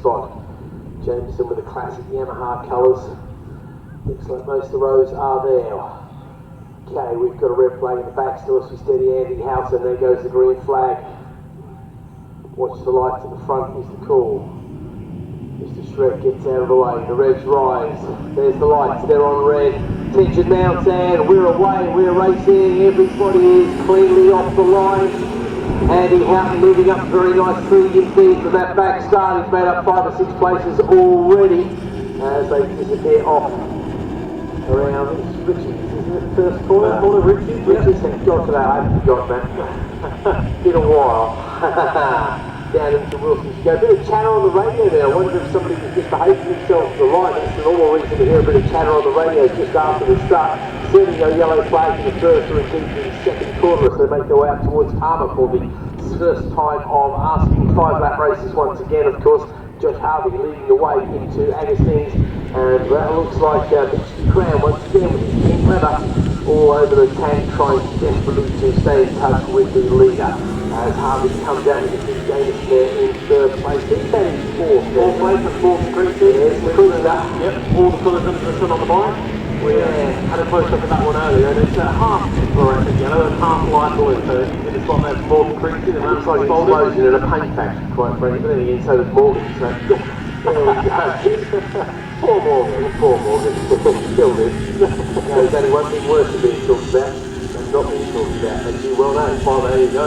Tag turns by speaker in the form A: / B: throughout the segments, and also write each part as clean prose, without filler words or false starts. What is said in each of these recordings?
A: spot. Jameson with the classic Yamaha colours. Looks like most of the rows are there. Okay, we've got a red flag in the back still as we steady Andy House, and there goes the green flag. Watch the lights at the front is the call. Mr. Shrek gets out of the way, the reds rise. There's the lights, they're on red. Tension mounts and we're away, we're racing. Everybody is cleanly off the line. Andy Houghton moving up very nice premium speed from that back start. He's made up 5 or 6 places already as they disappear off around Richie's, isn't it? First corner, all of Richie's? Richie's, thank God for that, I haven't forgotten that. Been a while. Down into Wilson's go. A bit of chatter on the radio there. I wonder if somebody was misbehaving themselves to the right. That's the normal reason to hear a bit of chatter on the radio just after the start. Certainly no yellow flag in the first or indeed in the second quarter as they make their way out towards Palmer for the first time of asking 5-lap races once again. Of course, Josh Harvey leading the way into Agostins, and that looks like Mitch Crown once again with his pink leather all over the tank, trying desperately to stay in touch with the leader. As Harvey comes out with the Jameson there in third place. He's standing fourth. Fourth place at fourth creature. Yes, the colours that. Yep, all the colours under the sun on the bike. We had a close look at that one earlier, and it's half fluorescent yellow and half light blue. So you just got that fourth creature, and that's like explosion in a paint factory, quite frankly. But then again, so does Morgan. So there we go. Poor Morgan. Killed him. There's only one thing worse than being talked about. Not being talked about, as you well know. Well, there you go.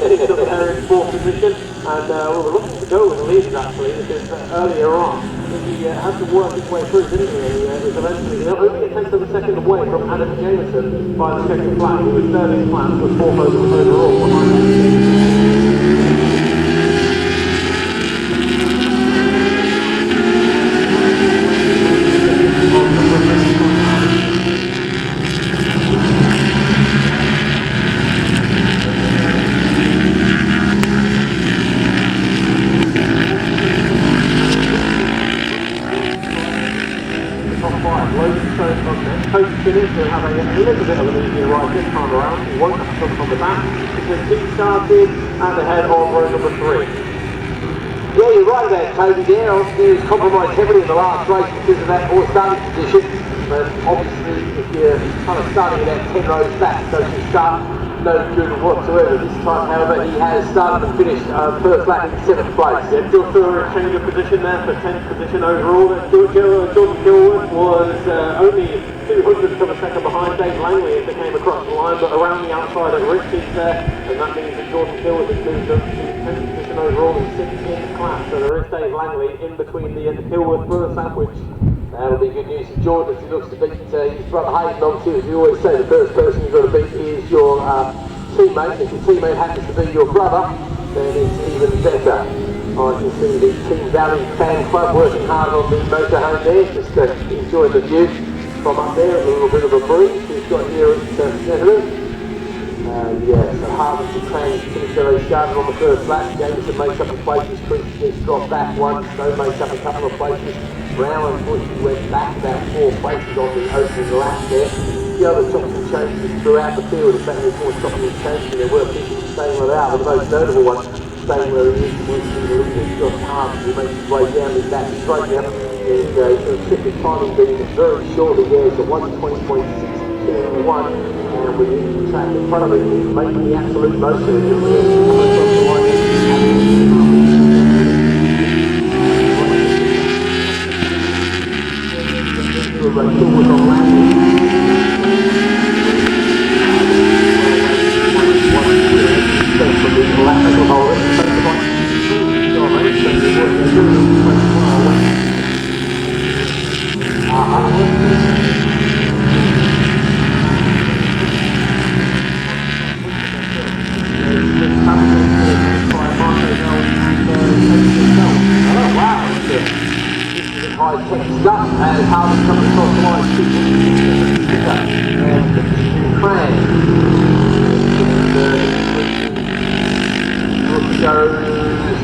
A: He's up there in fourth position, and well, we're looking to go with the leaders actually, because earlier on he had to work his way through, didn't he? And he was eventually only a tenth of a second away from Adam Jameson by the second flag, who was third in class, was fourth overall behind him. They'll have a little bit of an easier ride this time around. He won't have to come from the back because he started at the head of row number 3. Yeah, you're right about Toby there. Obviously he was compromised heavily in the last race because of that poor starting position. But obviously if you're kind of starting at 10 rows back, so you start no good whatsoever. This time, however, he has started and finished first lap in 7th place. Yeah, just a change of position there for 10th position overall. Jordan Gilworth was only 200th of a second behind Dave Langley as they came across the line, but around the outside of Richards there, and that means that Jordan Gilworth has moved up to 10th position overall in 16th class. So there is Dave Langley in between the Gilworth first sandwich. That'll be good news for Jordan as he looks to beat his brother Hayden. Obviously, as we always say, the first person you've got to beat is your teammate. If your teammate happens to be your brother, then it's even better. I can see the Team Valley fan club working hard on the motorhome there, just enjoying the view from up there, a little bit of a breeze we've got here at Centre. Yeah, so Harvey and Crane finished their race, started on the first lap. Jameson makes up the places, Chris gets dropped back once, Snow makes up a couple of places. Brown unfortunately went back about 4 places on the opening lap there. The other chopping and changes throughout the field, in fact there's more chopping and changes, there were people staying where they are, but the most notable one staying where he is was the leader, Josh Harvey, who makes his way down his back straight now. And the tricky timing being very shortly there, so 1:20.6 and with the track in front of it, he's making the absolute most of it.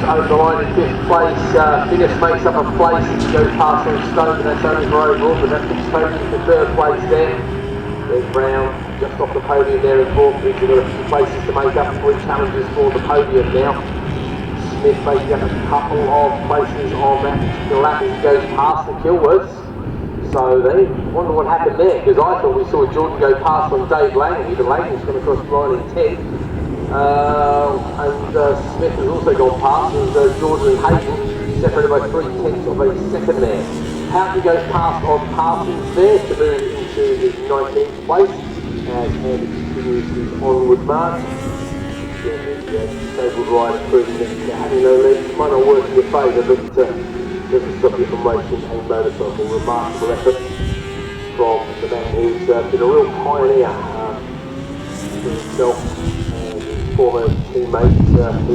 A: Over the line in 5th place, Finnis makes up a place, he goes past on Stone, and that's only for overall, but that puts Tony into 3rd place there. There's Brown just off the podium there in 4th, he's got a few places to make up, 3 challenges for the podium now. Smith making up a couple of places on that particular lap as he goes past the Kilworths. So they wonder what happened there, because I thought we saw Jordan go past on Dave Langley, but Langley's gone across the line in 10th. Smith has also gone past, and Jordan and Hayden separated by 3/10 of a second there. Houghton goes past on Parsons there to move into the 19th place as Andy continues his onward march. Disabled rider proving that having no legs might not work in your favour, but doesn't stop you from racing a motorcycle. Remarkable effort from the man who's been a real pioneer for himself and his former teammates who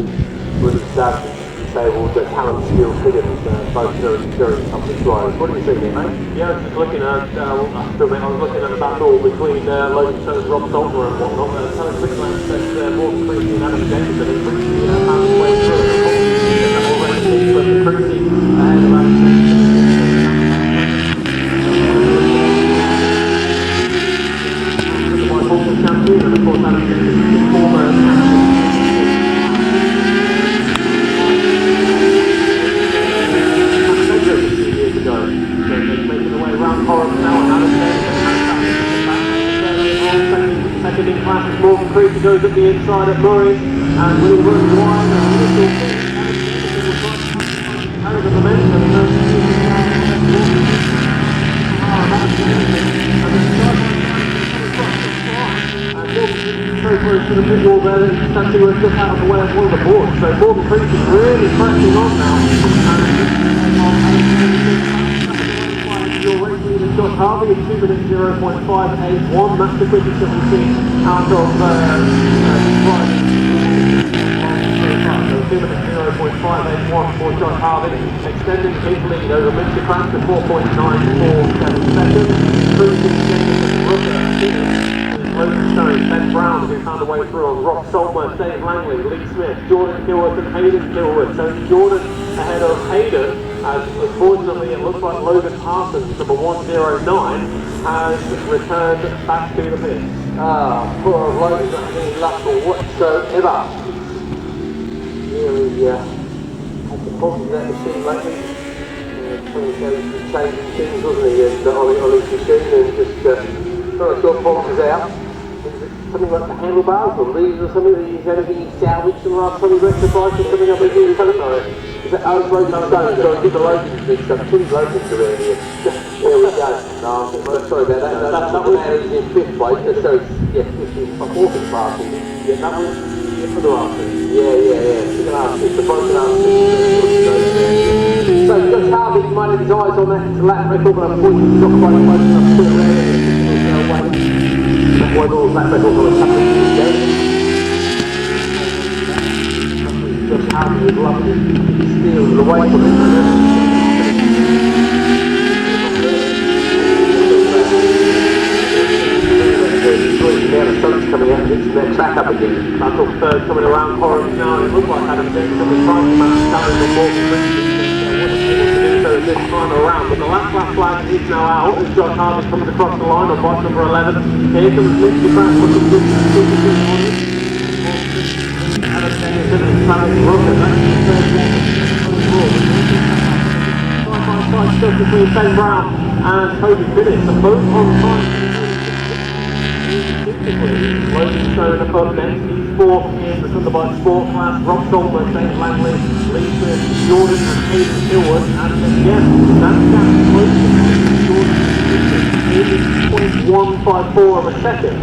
A: really started disabled talent, skill, figures, both very accomplished riders. What do you think there, mate?
B: Yeah, I was just looking at, I was looking at the battle between Logan Stone's Rob Salter and whatnot. Having a quick glance at Morgan Creasy and Adam James, and Creasy found his way through and already but Creasy and Adam James. My former champion, and of course Adam James is his former champion. Second in class is Morgan Creasy, goes up the inside at Murray, and when he runs wide, and he carries the momentum, very close to the visual there, and Santi was just out of the way of one of the boards, so Morgan Creasy is really pressing on now, your race leader Josh Harvey in 2 minutes 0.581. That's the quickest that we've seen out of riding so 2 minutes 0.581 for Josh Harvey, extending his lead over Mr. Crank to 4.947 seconds. Cruising Jameson Rooker, Logan Stone, Ben Brown, who found a way through on Rob Saltmer, Dave Langley, Lee Smith, Jordan Kilworth and Hayden Kilworth. So Jordan ahead of Hayden, as unfortunately it looks like Logan Parsons, number 109, has returned back to the pit.
A: Poor Logan, not any luck whatsoever. Really had some problems with that machine lately. He's been changing things, wasn't he, and on his machine, and just trying to sort problems out. Something like the handlebars or leaves or something that he's had anything salvaged in the last 20 rectifiers or something up there? I don't know. Is that Logan Stone? Sorry, get the Logans mixed up. 2 Logans around here. There we go. No, I'm sorry about that. That was the man who's in 5th place. So, yeah, 4th in class. Yeah, that was for the last thing. Yeah. It's the broken arm. So, Josh Harvey might have his eyes on that lap record, but unfortunately he's not quite close enough to put it around it. That was all lap record on a couple of years ago. Josh Harvey would love to steal it away from him. Now the sun's coming out, it's their track up again.
B: Battle third coming around Horrocks now, and it looks like Adam James will be trying to match down the Morgan Creasy. Wasn't able to do so this time around, but the last lap flag is now out as Josh Harvey comes across the line on box number 11. Here comes Mr. Crank looking good. Adam James and Travis Rooker. That's the third one overall. Side stuff between Ben Brown and Toby Bidditt, and both on time. Logan Stone above next, he's 4th in the Thunderbike Sport class. Rob Saltmer, Dave Langley, Lee Smith, Jordan and Hayden Kilworth, and again, that's down close to Jordan, 0.154 of a second,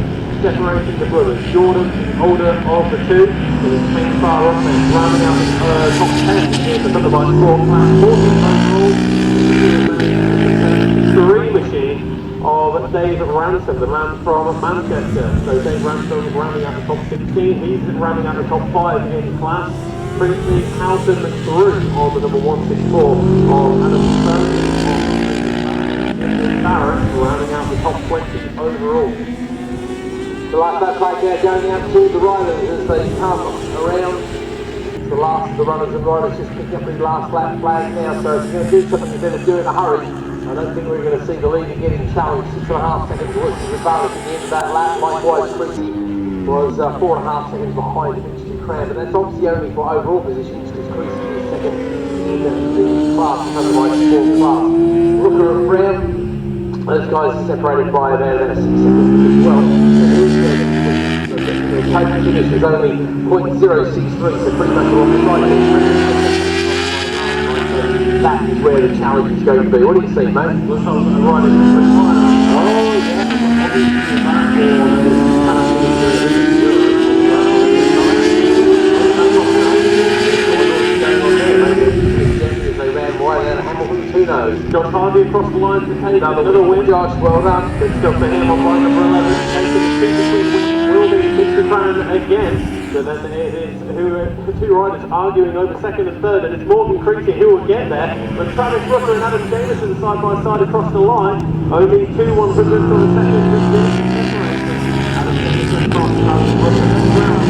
B: separating the brothers. Jordan, the older of the two, with his main far up there, rounding out the top 10 in the Thunderbike Sport class. 14th overall, 3 machine of Dave Ransom, the man from Manchester. So Dave Ransom is rounding out the top 16, he's rounding out the top 5 in class. Princely Houghton through on the number 164 of Adam Stone. Barrett rounding out the top 20 overall.
A: The last lap flag now going out to the riders as they come around. The last of the runners and riders just picking up the last lap flag now, so if you're going to do something you better do in a hurry. I don't think we're going to see the leader getting challenged. 6.5 seconds was the advantage at the end of that lap. Likewise, Creasy was 4.5 seconds behind Mitch Cram, but that's obviously only for overall positions because increasing second in the class, under by 4 class. Rooker and Brown, those guys are separated by about 6 seconds as well. The total finish was only 0.063, so pretty much alongside. That is where the challenge is going to be. What do you see, mate?
B: Looks like we're riding the free line.
A: Oh, yeah. They ran wide out of Hamilton, who knows?
B: Josh Harvey across the line to take another win.
A: Josh, well done.
B: Good stuff for him on line number 11. Taking the speed between will be Mr. Crown again. So then it is two riders arguing over second and third, and it's Morgan Creasy who will get there. But Travis Rooker and Adam Jameson side by side across the line. Only 2 100ths on the second. Adam Jameson crosses Travis Rooker and Brown.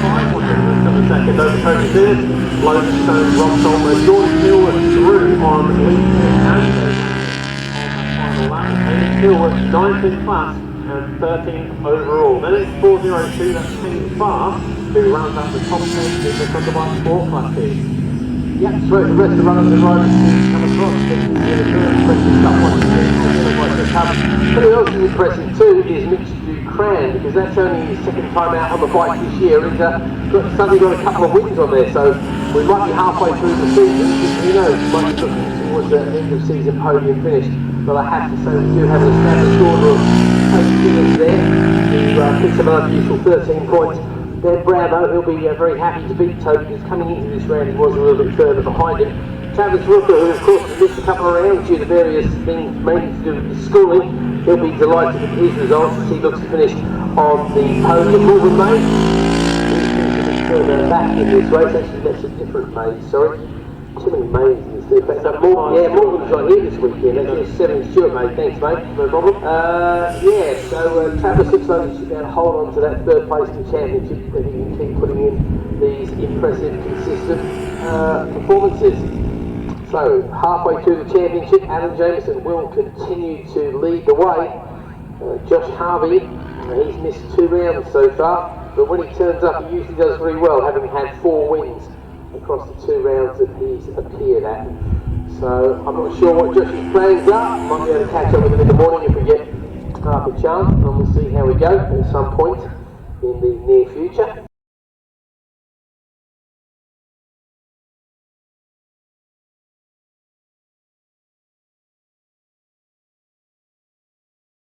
B: 5 100ths on the second over Tony Beers. Lodestone, Rob Solmer, Jordan Millwood through on LinkedIn and on that final lap. And Millwood 9th in class and 13th overall. Then it's 402, that's Team Fast, who rounds out the top 10 in the Thunderbike Sport Class team.
A: Yep, so the rest of the runners and riders come across. But who else is impressive too is Mitch Ducran, because that's only his second time out on the bike this year. He's suddenly got a couple of wins on there, so we might be halfway through the season. Who knows, we might be looking towards the end of season podium finish. But I have to say we do have an established order of Taylor there, who picks up another useful 13 points. Then Bravo, he'll be very happy to beat Toby, because coming into this round he was a little bit further behind him. Travis Rooker, who of course has missed a couple of rounds due to various things, mainly to do with his schooling, he'll be delighted with his results as he looks to finish on the podium. Morgan Mays, who's a bit further back in this race, actually that's a different Mays, sorry. Too many Mays in this thing. Morgan's not here this weekend. That's just 7 Stuart, mate. Thanks, mate. No problem. So Travis looks like he should be able to hold on to that third place in the championship, that he can keep putting in these impressive, consistent performances. So, halfway through the championship, Adam Jameson will continue to lead the way. Josh Harvey, he's missed 2 rounds so far, but when he turns up, he usually does very well, having had 4 wins across the 2 rounds that he's appeared at. So I'm not sure what Josh's plans are. Might be able to catch up with him in the morning if we get half a chance, and we'll see how we go at some point in the near future.